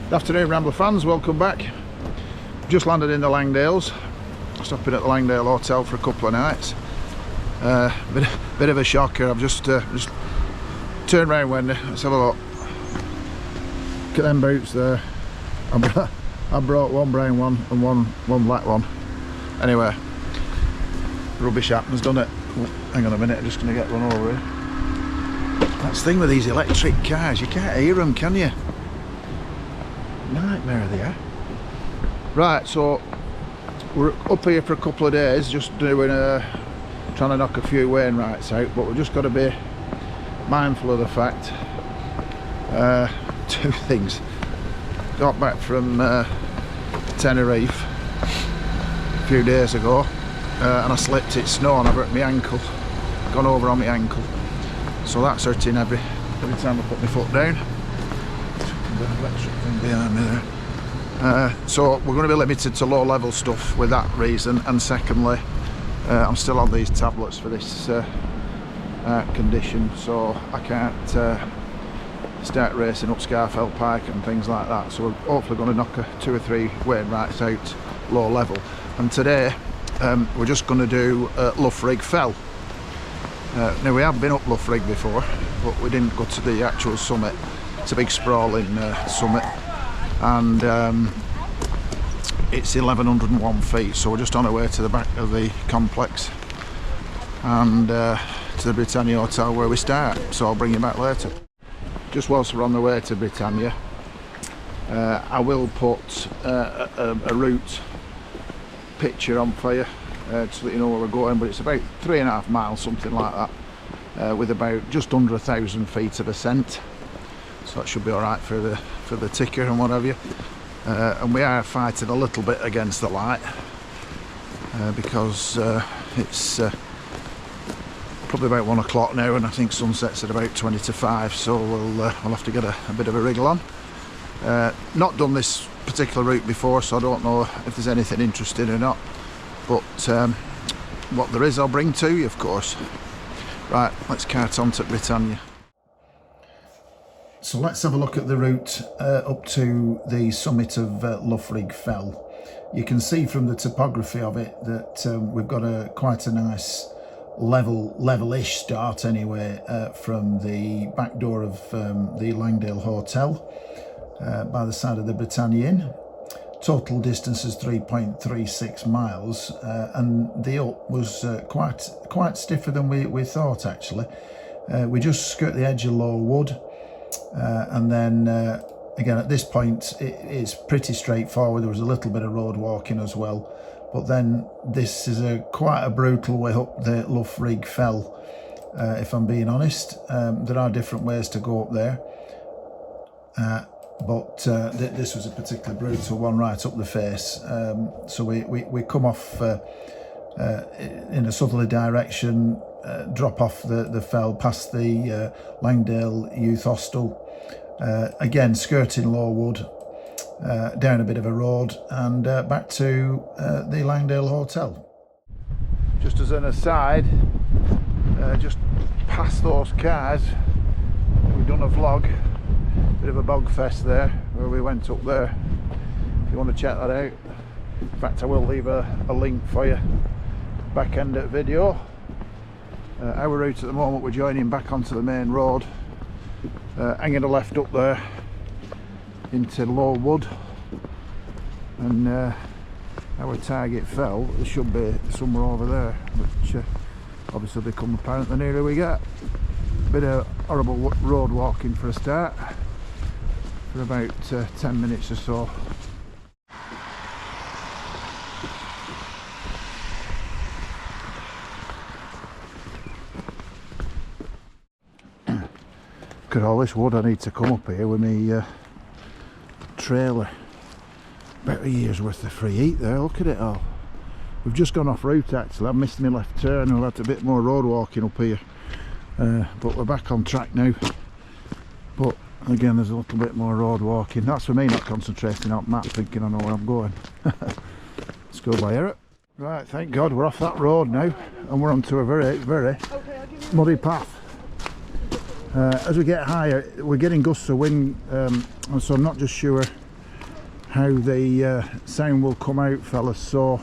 Good afternoon, Rambler fans, welcome back. Just landed in the Langdales, stopping at the Langdale Hotel for a couple of nights. Bit of a shocker. I've just turned around, Wendy. Let's have a look. Look at them boots there. I brought one brown one and one black one. Anyway, rubbish happens, doesn't it? Oh, hang on a minute, I'm just going to get run over here. That's the thing with these electric cars, you can't hear them, can you? Nightmare they are. Right, so we're up here for a couple of days, just doing trying to knock a few Wainwrights out, but we've just got to be mindful of the fact two things. Got back from Tenerife a few days ago and I slipped, it snowed, I broke my ankle, gone over on my ankle, so that's hurting every time I put my foot down. The electric thing behind me there. So we're going to be limited to low level stuff with that reason, and secondly I'm still on these tablets for this condition, so I can't start racing up Scarfell Pike and things like that, so we're hopefully going to knock 2 or 3 Wainwrights out low level. And today we're just going to do Loughrigg Fell. Now we have been up Luffrigg before, but we didn't go to the actual summit. It's a big sprawling summit, and it's 1101 feet, so we're just on our way to the back of the complex and to the Britannia Hotel where we start, so I'll bring you back later. Just whilst we're on the way to Britannia, I will put a route picture on for you so that you know where we're going, but it's about 3.5 miles, something like that, with about just under 1,000 feet of ascent. So that should be alright for the ticker and what have you. And we are fighting a little bit against the light because it's probably about 1 o'clock now, and I think sunset's at about 20 to 5, so we'll have to get a bit of a wriggle on. Not done this particular route before, so I don't know if there's anything interesting or not, but what there is I'll bring to you, of course. Right, let's cart on to Britannia. So let's have a look at the route up to the summit of Loughrigg Fell. You can see from the topography of it that we've got quite a nice level-ish start anyway from the back door of the Langdale Hotel by the side of the Britannia Inn. Total distance is 3.36 miles, and the up was quite stiffer than we thought actually. We just skirt the edge of low wood. And then again at this point it's pretty straightforward. There was a little bit of road walking as well, but then this is quite a brutal way up the Loughrigg Fell, if I'm being honest. There are different ways to go up there, but this was a particularly brutal one right up the face. So we come off in a southerly direction, drop off the fell past the Langdale Youth Hostel, again skirting low wood, down a bit of a road, and back to the Langdale Hotel. Just as an aside, just past those cars we've done a vlog, bit of a bog fest there where we went up there. If you want to check that out, in fact I will leave a link for you back end of the video. Our route at the moment, we're joining back onto the main road, hanging a left up there into Low Wood, and our target fell should be somewhere over there, which obviously become apparent the nearer we get. Bit of horrible road walking for a start, for about 10 minutes or so. Look at all this wood. I need to come up here with my trailer. About a year's worth of free heat there, look at it all. We've just gone off route actually. I've missed my left turn, we've had a bit more road walking up here, but we're back on track now. But again there's a little bit more road walking. That's for me not concentrating on map, thinking I know where I'm going. Let's go by here. Right, thank God we're off that road now and we're onto a very muddy path. As we get higher we're getting gusts of wind, and so I'm not just sure how the sound will come out, fellas. So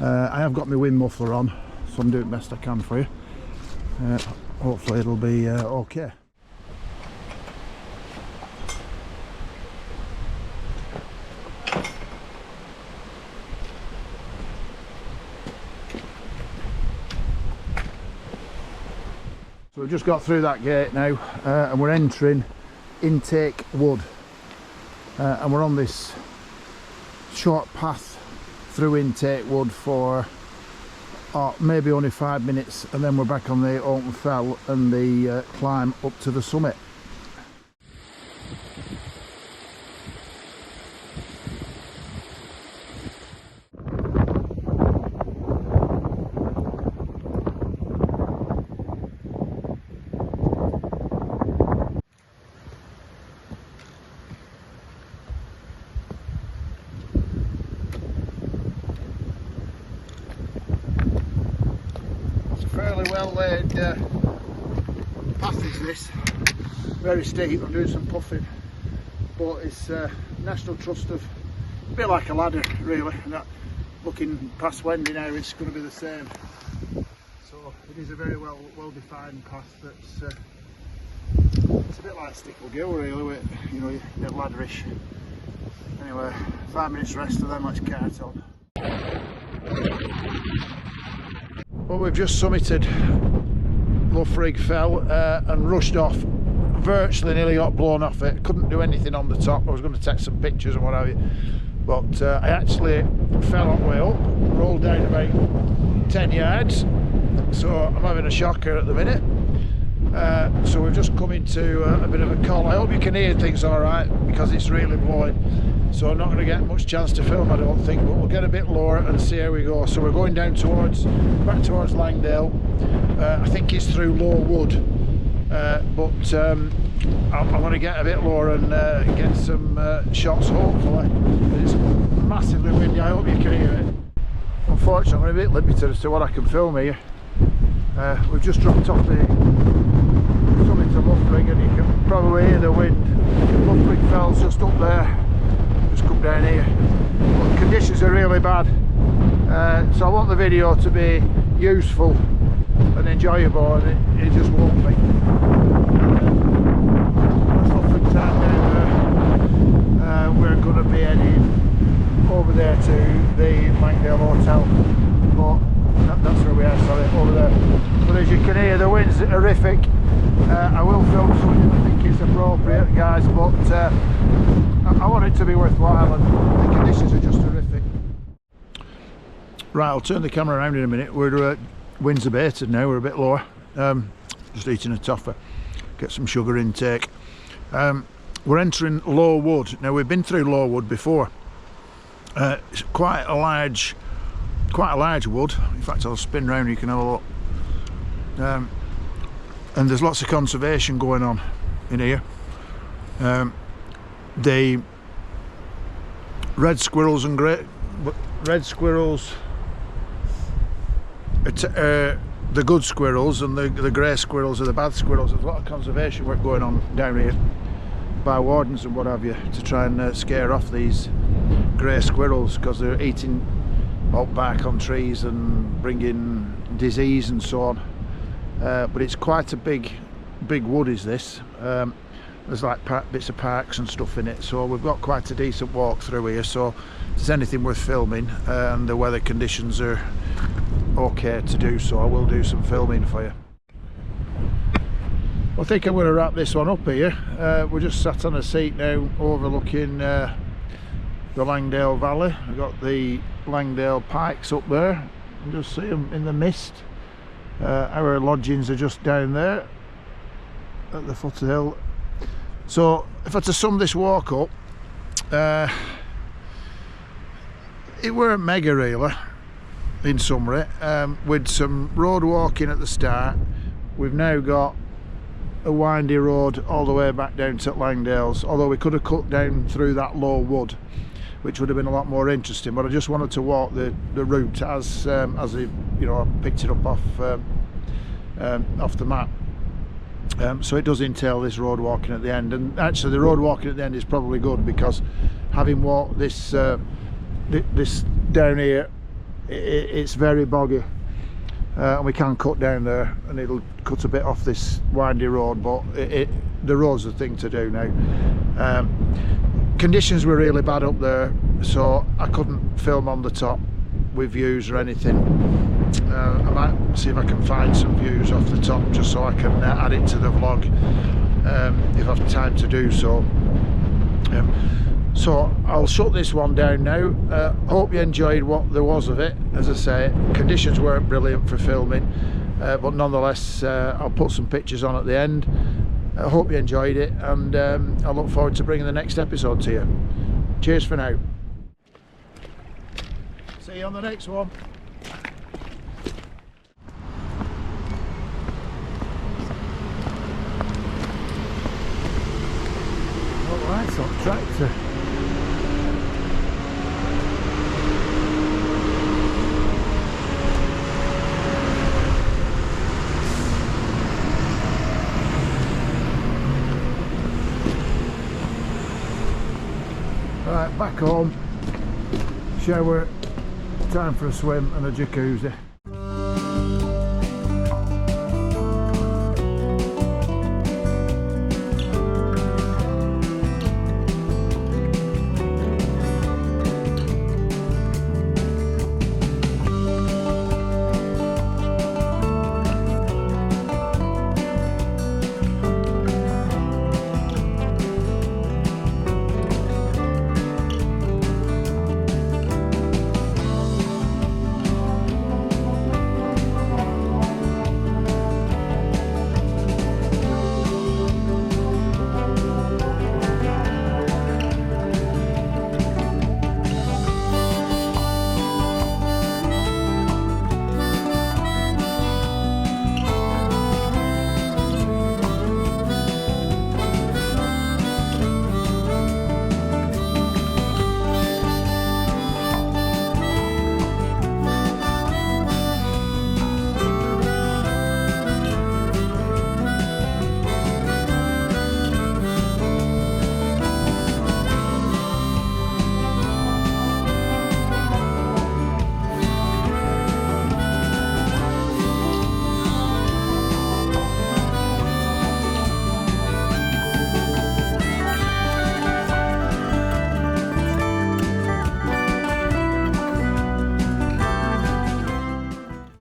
I have got my wind muffler on, so I'm doing the best I can for you. Hopefully it'll be okay. So we've just got through that gate now, and we're entering Intake Wood, and we're on this short path through Intake Wood for maybe only 5 minutes, and then we're back on the open fell and the climb up to the summit. Fairly well laid path is this, very steep. I'm doing some puffing, but it's National Trust of, a bit like a ladder really, and that, looking past Wendy now, it's going to be the same. So it is a very well defined path that's it's a bit like Stickle Gill really, with, you know, a bit ladderish. Anyway, 5 minutes rest and then let's cart on. Well, we've just summited Loughrigg Fell and rushed off. Virtually nearly got blown off it. Couldn't do anything on the top. I was going to take some pictures and what have you, but I actually fell on the way up, rolled down about 10 yards. So I'm having a shocker at the minute. So we've just come into a bit of a call. I hope you can hear things all right because it's really blowing. So I'm not going to get much chance to film, I don't think, but we'll get a bit lower and see how we go. So we're going down back towards Langdale. I think it's through Low Wood, but I want to get a bit lower and get some shots, hopefully. It's massively windy, I hope you can hear it. Unfortunately, I'm a bit limited as to what I can film here. We've just dropped off the summit to Luffrigg, and you can probably hear the wind. Loughrigg Fell's just up there. Just come down here, but conditions are really bad, so I want the video to be useful and enjoyable, and it just won't be. That's Luffrigg Town down there. We're going to be heading over there to the Langdale Hotel, but that's where we are, sorry, over there. But as you can hear, the wind's horrific. I will film something I think is appropriate, guys, but I want it to be worthwhile, and the conditions are just horrific. Right, I'll turn the camera around in a minute. We're wind's abated now, we're a bit lower. Just eating a toffee, get some sugar intake. We're entering Low Wood. Now we've been through Low Wood before. It's quite a large wood. In fact, I'll spin round, you can have a look. And there's lots of conservation going on in here. The red squirrels and red squirrels, the good squirrels, and the grey squirrels are the bad squirrels. There's a lot of conservation work going on down here by wardens and what have you to try and scare off these grey squirrels, because they're eating oak bark on trees and bringing disease and so on. But it's quite a big wood is this. There's like bits of parks and stuff in it, so we've got quite a decent walk through here. So if there's anything worth filming and the weather conditions are okay to do so, I will do some filming for you. I think I'm going to wrap this one up here. We're just sat on a seat now overlooking the Langdale Valley. We've got the Langdale Pikes up there, you can just see them in the mist. Our lodgings are just down there at the foot of the hill. So if I had to sum this walk up, it weren't mega really, in summary. With some road walking at the start, we've now got a windy road all the way back down to Langdale's, although we could have cut down through that Low Wood, which would have been a lot more interesting, but I just wanted to walk the route as you know, I picked it up off the map. So it does entail this road walking at the end, and actually the road walking at the end is probably good because having walked this this down here, it's very boggy, and we can cut down there and it'll cut a bit off this windy road, but the road's the thing to do now. Conditions were really bad up there, so I couldn't film on the top with views or anything. I might see if I can find some views off the top just so I can add it to the vlog if I have time to do so. So I'll shut this one down now. Hope you enjoyed what there was of it. As I say, conditions weren't brilliant for filming, but nonetheless I'll put some pictures on at the end. I hope you enjoyed it, and I look forward to bringing the next episode to you. Cheers for now. See you on the next one. Alright, so tractor. Right, back home, shower, time for a swim and a jacuzzi.